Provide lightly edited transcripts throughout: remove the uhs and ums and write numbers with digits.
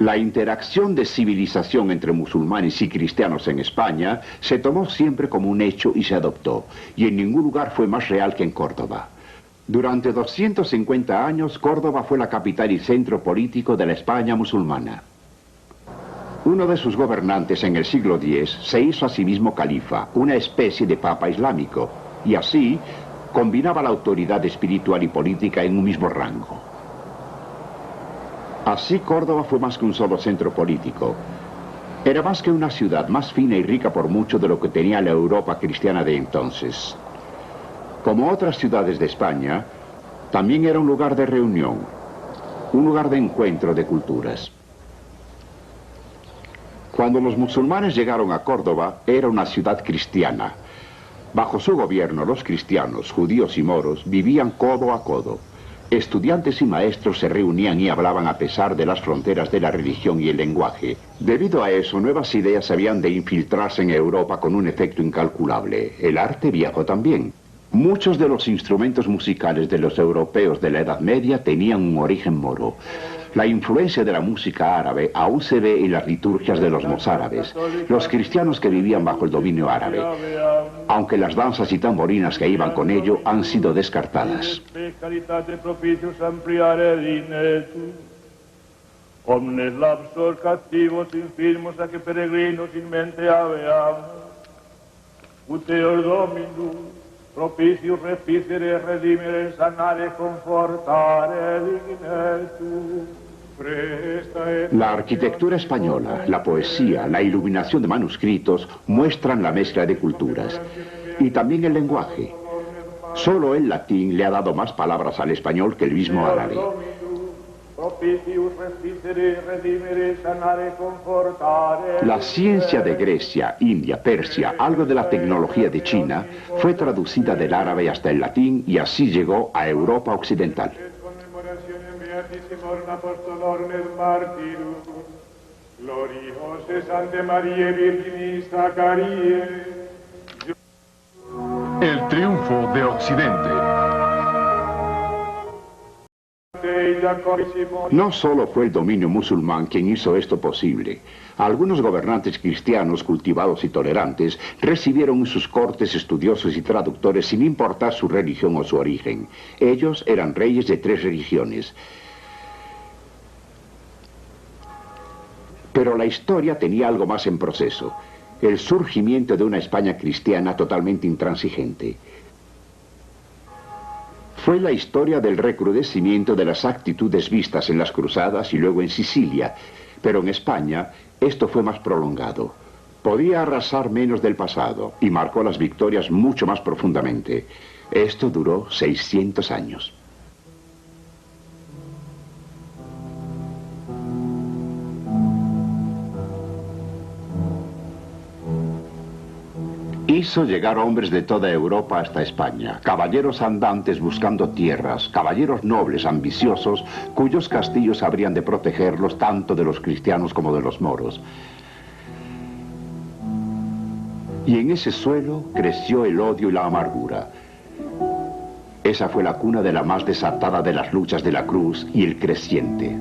La interacción de civilización entre musulmanes y cristianos en España se tomó siempre como un hecho y se adoptó, y en ningún lugar fue más real que en Córdoba. Durante 250 años, Córdoba fue la capital y centro político de la España musulmana. Uno de sus gobernantes en el siglo X se hizo a sí mismo califa, una especie de papa islámico, y así combinaba la autoridad espiritual y política en un mismo rango. Así Córdoba fue más que un solo centro político. Era más que una ciudad, más fina y rica por mucho de lo que tenía la Europa cristiana de entonces. Como otras ciudades de España, también era un lugar de reunión, un lugar de encuentro de culturas. Cuando los musulmanes llegaron a Córdoba, era una ciudad cristiana. Bajo su gobierno, los cristianos, judíos y moros vivían codo a codo. Estudiantes y maestros se reunían y hablaban a pesar de las fronteras de la religión y el lenguaje. Debido a eso, nuevas ideas habían de infiltrarse en Europa con un efecto incalculable. El arte viajó también. Muchos de los instrumentos musicales de los europeos de la Edad Media tenían un origen moro. La influencia de la música árabe aún se ve en las liturgias de los mozárabes, los cristianos que vivían bajo el dominio árabe, aunque las danzas y tamborinas que iban con ello han sido descartadas. Omnes lapsos captivos infirmos a que peregrinos in mente aveam, uteor Dominus, propicius reficere, redimere, sanare, confortare, dignetum. La arquitectura española, la poesía, la iluminación de manuscritos muestran la mezcla de culturas. Y también el lenguaje. Solo el latín le ha dado más palabras al español que el mismo árabe. La ciencia de Grecia, India, Persia, algo de la tecnología de China, fue traducida del árabe hasta el latín y así llegó a Europa occidental. El triunfo de Occidente. No solo fue el dominio musulmán quien hizo esto posible. Algunos gobernantes cristianos cultivados y tolerantes recibieron en sus cortes estudiosos y traductores sin importar su religión o su origen. Ellos eran reyes de 3 religiones. Pero la historia tenía algo más en proceso. El surgimiento de una España cristiana totalmente intransigente. Fue la historia del recrudecimiento de las actitudes vistas en las cruzadas y luego en Sicilia, pero en España esto fue más prolongado. Podía arrasar menos del pasado y marcó las victorias mucho más profundamente. Esto duró 600 años. Hizo llegar hombres de toda Europa hasta España, caballeros andantes buscando tierras, caballeros nobles, ambiciosos, cuyos castillos habrían de protegerlos tanto de los cristianos como de los moros. Y en ese suelo creció el odio y la amargura. Esa fue la cuna de la más desatada de las luchas de la cruz y el creciente.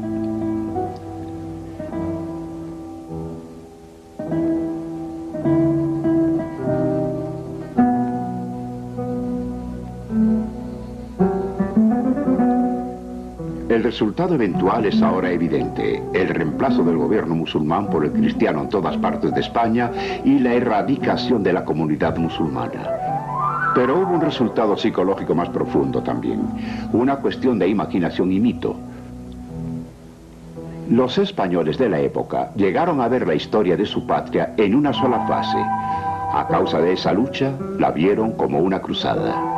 El resultado eventual es ahora evidente, el reemplazo del gobierno musulmán por el cristiano en todas partes de España y la erradicación de la comunidad musulmana. Pero hubo un resultado psicológico más profundo también, una cuestión de imaginación y mito. Los españoles de la época llegaron a ver la historia de su patria en una sola fase. A causa de esa lucha, la vieron como una cruzada.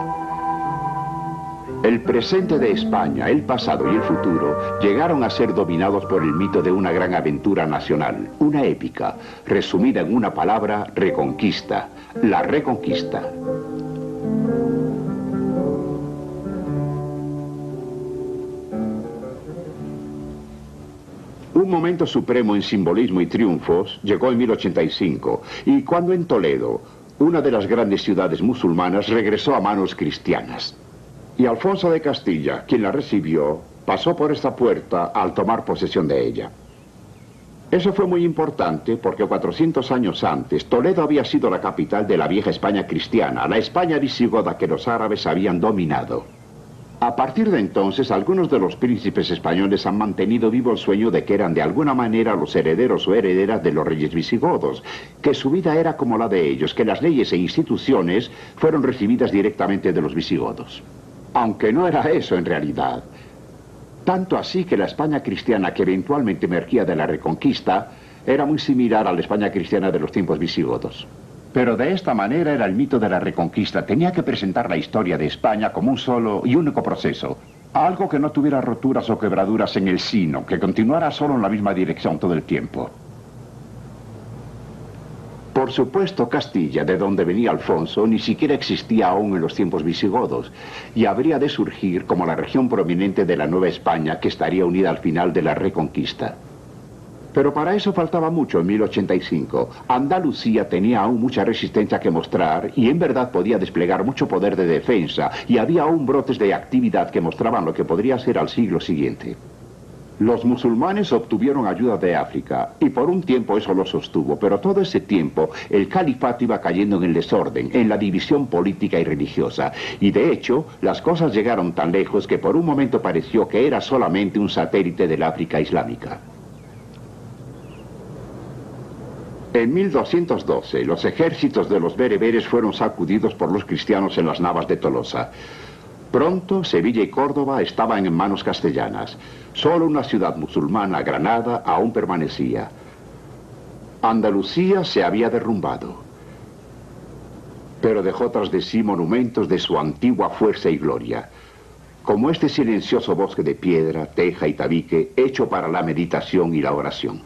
El presente de España, el pasado y el futuro llegaron a ser dominados por el mito de una gran aventura nacional, una épica, resumida en una palabra, reconquista, la reconquista. Un momento supremo en simbolismo y triunfos llegó en 1085, y cuando en Toledo, una de las grandes ciudades musulmanas, regresó a manos cristianas. Y Alfonso de Castilla, quien la recibió, pasó por esta puerta al tomar posesión de ella. Eso fue muy importante porque 400 años antes, Toledo había sido la capital de la vieja España cristiana, la España visigoda que los árabes habían dominado. A partir de entonces, algunos de los príncipes españoles han mantenido vivo el sueño de que eran de alguna manera los herederos o herederas de los reyes visigodos, que su vida era como la de ellos, que las leyes e instituciones fueron recibidas directamente de los visigodos. Aunque no era eso en realidad. Tanto así que la España cristiana que eventualmente emergía de la Reconquista era muy similar a la España cristiana de los tiempos visigodos. Pero de esta manera era el mito de la Reconquista. Tenía que presentar la historia de España como un solo y único proceso. Algo que no tuviera roturas o quebraduras en el sino, que continuara solo en la misma dirección todo el tiempo. Por supuesto, Castilla, de donde venía Alfonso, ni siquiera existía aún en los tiempos visigodos, y habría de surgir como la región prominente de la Nueva España que estaría unida al final de la Reconquista. Pero para eso faltaba mucho en 1085. Andalucía tenía aún mucha resistencia que mostrar y en verdad podía desplegar mucho poder de defensa, y había aún brotes de actividad que mostraban lo que podría ser al siglo siguiente. Los musulmanes obtuvieron ayuda de África, y por un tiempo eso lo sostuvo, pero todo ese tiempo el califato iba cayendo en el desorden, en la división política y religiosa, y de hecho las cosas llegaron tan lejos que por un momento pareció que era solamente un satélite del África islámica. En 1212, los ejércitos de los bereberes fueron sacudidos por los cristianos en las Navas de Tolosa. Pronto, Sevilla y Córdoba estaban en manos castellanas. Solo una ciudad musulmana, Granada, aún permanecía. Andalucía se había derrumbado, pero dejó tras de sí monumentos de su antigua fuerza y gloria, como este silencioso bosque de piedra, teja y tabique, hecho para la meditación y la oración.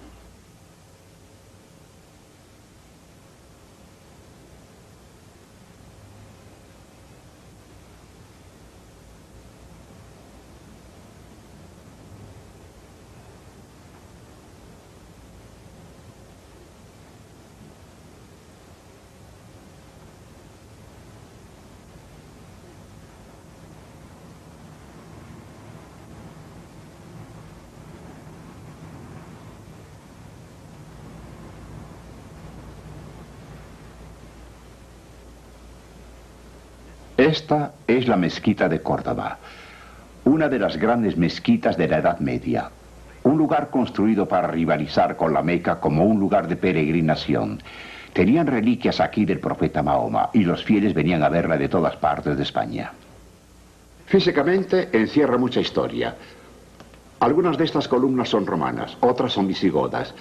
Esta es la mezquita de Córdoba, una de las grandes mezquitas de la Edad Media, un lugar construido para rivalizar con la Meca como un lugar de peregrinación. Tenían reliquias aquí del profeta Mahoma y los fieles venían a verla de todas partes de España. Físicamente encierra mucha historia. Algunas de estas columnas son romanas, otras son visigodas.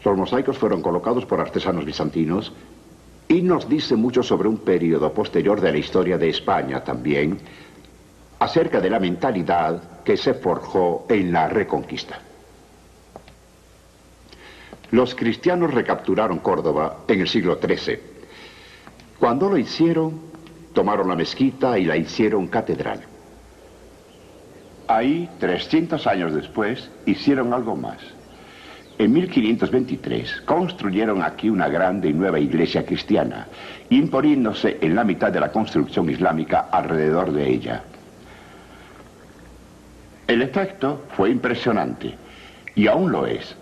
Los mosaicos fueron colocados por artesanos bizantinos y nos dice mucho sobre un periodo posterior de la historia de España también, acerca de la mentalidad que se forjó en la Reconquista. Los cristianos recapturaron Córdoba en el siglo XIII. Cuando lo hicieron, tomaron la mezquita y la hicieron catedral. Ahí, 300 años después, hicieron algo más. En 1523 construyeron aquí una grande y nueva iglesia cristiana, imponiéndose en la mitad de la construcción islámica alrededor de ella. El efecto fue impresionante, y aún lo es.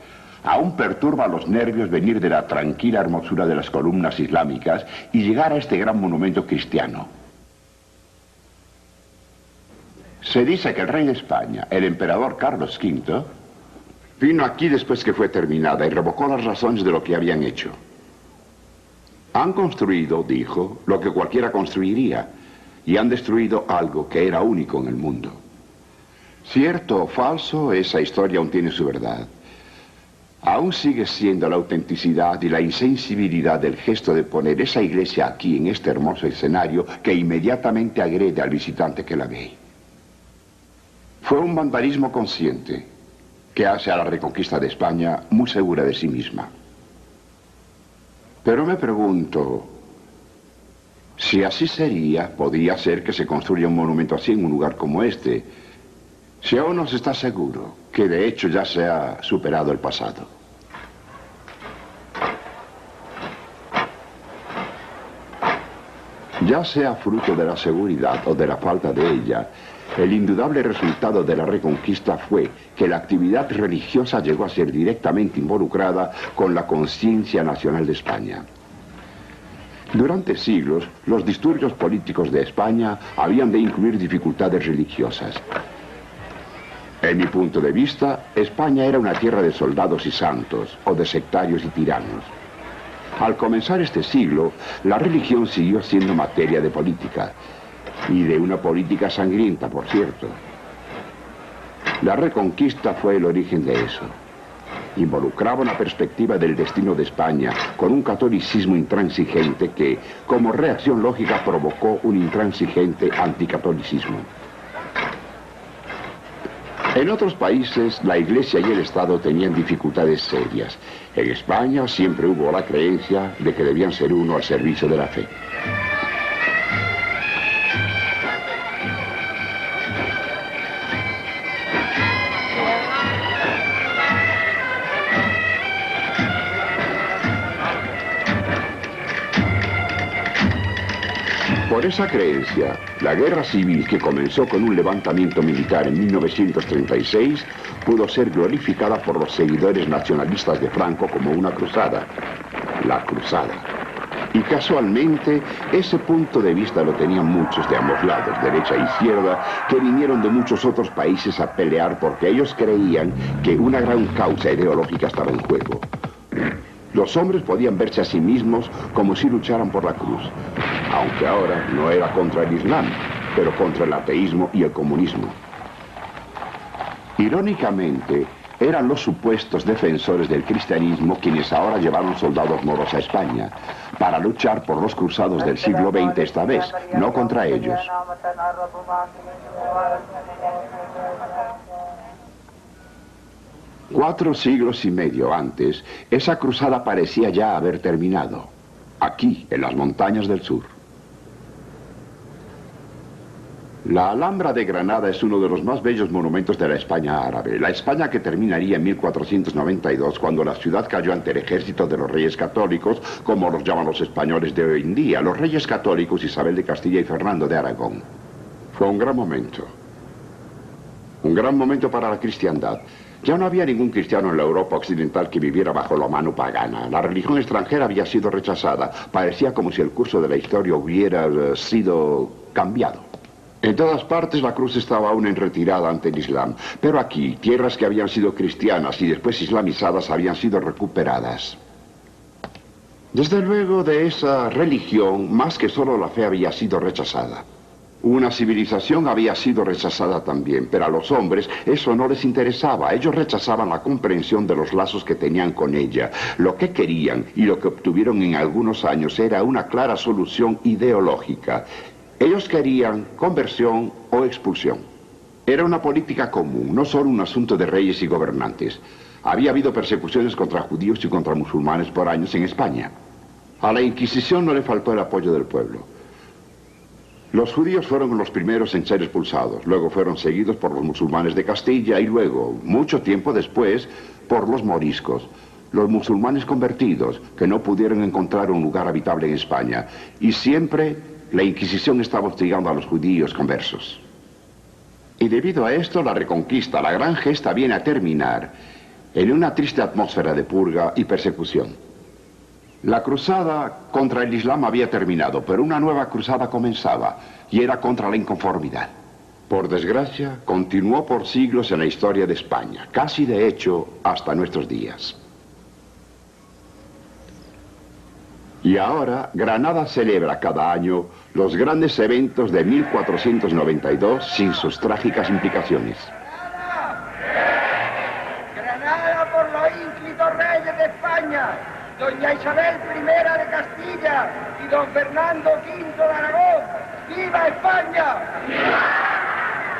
Aún perturba los nervios venir de la tranquila hermosura de las columnas islámicas y llegar a este gran monumento cristiano. Se dice que el rey de España, el emperador Carlos V, vino aquí después que fue terminada y revocó las razones de lo que habían hecho. Han construido, dijo, lo que cualquiera construiría, y han destruido algo que era único en el mundo. Cierto o falso, esa historia aún tiene su verdad. Aún sigue siendo la autenticidad y la insensibilidad del gesto de poner esa iglesia aquí en este hermoso escenario que inmediatamente agrede al visitante que la ve. Fue un vandalismo consciente que hace a la Reconquista de España muy segura de sí misma. Pero me pregunto, si así sería, podría ser que se construya un monumento así en un lugar como este, si aún no se está seguro que de hecho ya se ha superado el pasado. Ya sea fruto de la seguridad o de la falta de ella, El indudable resultado de la Reconquista fue que la actividad religiosa llegó a ser directamente involucrada con la conciencia nacional de España. Durante siglos, los disturbios políticos de España habían de incluir dificultades religiosas. En mi punto de vista, España era una tierra de soldados y santos, o de sectarios y tiranos. Al comenzar este siglo, la religión siguió siendo materia de política, y de una política sangrienta, por cierto. La Reconquista fue el origen de eso. Involucraba una perspectiva del destino de España con un catolicismo intransigente que, como reacción lógica, provocó un intransigente anticatolicismo. En otros países, la Iglesia y el Estado tenían dificultades serias. En España siempre hubo la creencia de que debían ser uno al servicio de la fe. Por esa creencia, la guerra civil que comenzó con un levantamiento militar en 1936 pudo ser glorificada por los seguidores nacionalistas de Franco como una cruzada, la cruzada. Y casualmente, ese punto de vista lo tenían muchos de ambos lados, derecha e izquierda, que vinieron de muchos otros países a pelear porque ellos creían que una gran causa ideológica estaba en juego. Los hombres podían verse a sí mismos como si lucharan por la cruz, aunque ahora no era contra el Islam, pero contra el ateísmo y el comunismo. Irónicamente, eran los supuestos defensores del cristianismo quienes ahora llevaron soldados moros a España, para luchar por los cruzados del siglo XX esta vez, no contra ellos. Cuatro siglos y medio antes, esa cruzada parecía ya haber terminado, aquí, en las montañas del sur. La Alhambra de Granada es uno de los más bellos monumentos de la España árabe, la España que terminaría en 1492 cuando la ciudad cayó ante el ejército de los reyes católicos, como los llaman los españoles de hoy en día, los reyes católicos Isabel de Castilla y Fernando de Aragón. Fue un gran momento para la cristiandad. Ya no había ningún cristiano en la Europa occidental que viviera bajo la mano pagana. La religión extranjera había sido rechazada. Parecía como si el curso de la historia hubiera sido cambiado. En todas partes la cruz estaba aún en retirada ante el Islam. Pero aquí, tierras que habían sido cristianas y después islamizadas habían sido recuperadas. Desde luego, de esa religión, más que solo la fe había sido rechazada. Una civilización había sido rechazada también, pero a los hombres eso no les interesaba. Ellos rechazaban la comprensión de los lazos que tenían con ella. Lo que querían y lo que obtuvieron en algunos años era una clara solución ideológica. Ellos querían conversión o expulsión. Era una política común, no solo un asunto de reyes y gobernantes. Había habido persecuciones contra judíos y contra musulmanes por años en España. A la Inquisición no le faltó el apoyo del pueblo. Los judíos fueron los primeros en ser expulsados, luego fueron seguidos por los musulmanes de Castilla y luego, mucho tiempo después, por los moriscos, los musulmanes convertidos, que no pudieron encontrar un lugar habitable en España. Y siempre la Inquisición estaba hostigando a los judíos conversos. Y debido a esto, la Reconquista, la gran gesta, viene a terminar en una triste atmósfera de purga y persecución. La cruzada contra el Islam había terminado, pero una nueva cruzada comenzaba, y era contra la inconformidad. Por desgracia, continuó por siglos en la historia de España, casi de hecho hasta nuestros días. Y ahora, Granada celebra cada año los grandes eventos de 1492 sin sus trágicas implicaciones. Granada por los ínclitos reyes de España, doña Isabel I de Castilla y don Fernando V de Aragón. ¡Viva España! ¡Viva!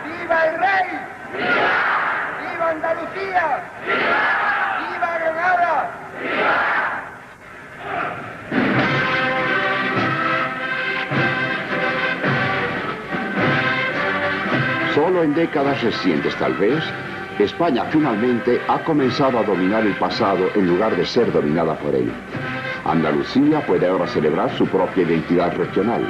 ¡Viva el rey! ¡Viva! ¡Viva Andalucía! ¡Viva! ¡Viva Granada! ¡Viva! Solo en décadas recientes, tal vez, España finalmente ha comenzado a dominar el pasado en lugar de ser dominada por él. Andalucía puede ahora celebrar su propia identidad regional.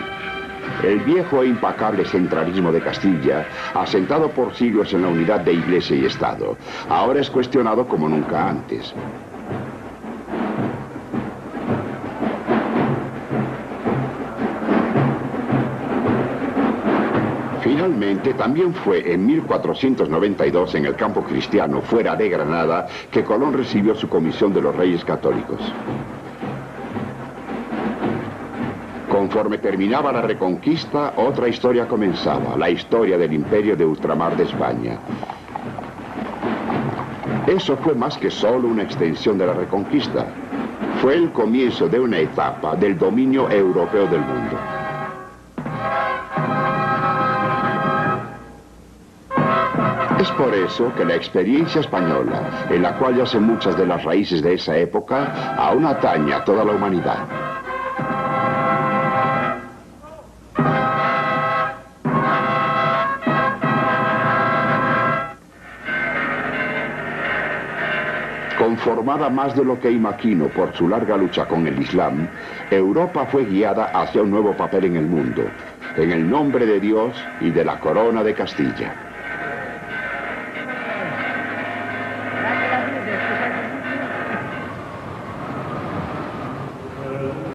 El viejo e impecable centralismo de Castilla, asentado por siglos en la unidad de Iglesia y Estado, ahora es cuestionado como nunca antes. Finalmente, también fue en 1492 en el campo cristiano, fuera de Granada, que Colón recibió su comisión de los Reyes Católicos. Conforme terminaba la Reconquista, otra historia comenzaba, la historia del imperio de ultramar de España. Eso fue más que solo una extensión de la Reconquista. Fue el comienzo de una etapa del dominio europeo del mundo. Es por eso que la experiencia española, en la cual yacen muchas de las raíces de esa época, aún atañe a toda la humanidad. Conformada más de lo que imagino por su larga lucha con el Islam, Europa fue guiada hacia un nuevo papel en el mundo, en el nombre de Dios y de la corona de Castilla.